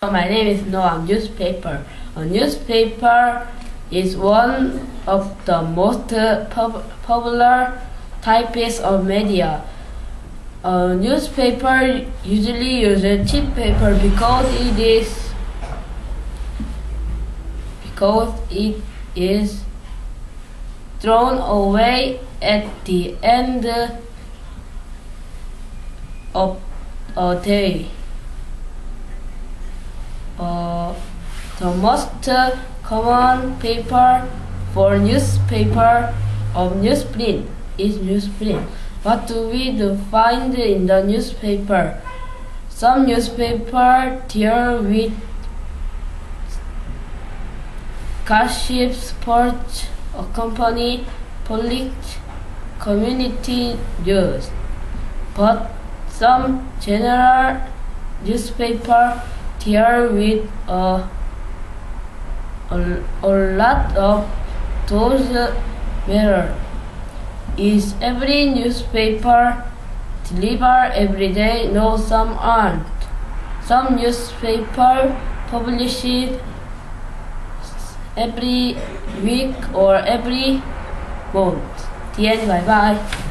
My name is Noam. Newspaper. A newspaper is one of the most popular types of media. A newspaper usually uses cheap paper because it is thrown away at the end of a day. The most common paper for newspaper of newsprint is newsprint. What do we find in the newspaper? Some newspaper deal with gossip, sports, company, politics, community news. But some general newspaper deal with a lot of those matters. Is every newspaper delivered every day? No, some aren't. Some newspaper publish it every week or every month. The end. Bye bye.